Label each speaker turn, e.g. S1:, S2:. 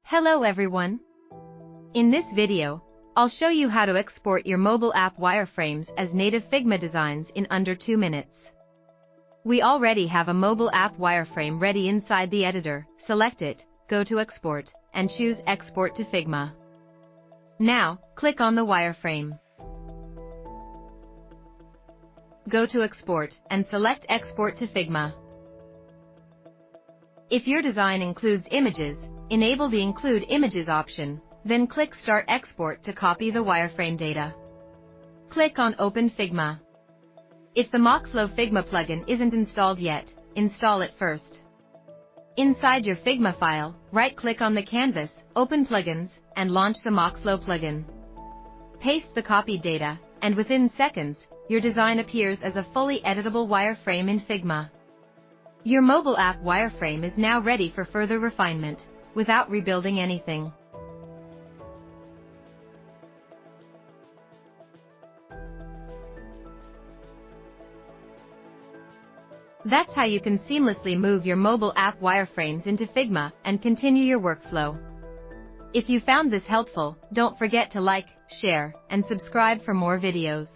S1: Hello everyone. In this video, I'll show you how to export your mobile app wireframes as native Figma designs in under 2 minutes. We already have a mobile app wireframe ready inside the editor. Select it, go to Export, and choose Export to Figma. Now, click on the wireframe. Go to Export and select Export to Figma. If your design includes images, enable the Include Images option, then click Start Export to copy the wireframe data. Click on Open Figma. If the MockFlow Figma plugin isn't installed yet, install it first. Inside your Figma file, right-click on the canvas, Open Plugins, and launch the MockFlow plugin. Paste the copied data, and within seconds, your design appears as a fully editable wireframe in Figma. Your mobile app wireframe is now ready for further refinement, without rebuilding anything. That's how you can seamlessly move your mobile app wireframes into Figma and continue your workflow. If you found this helpful, don't forget to like, share, and subscribe for more videos.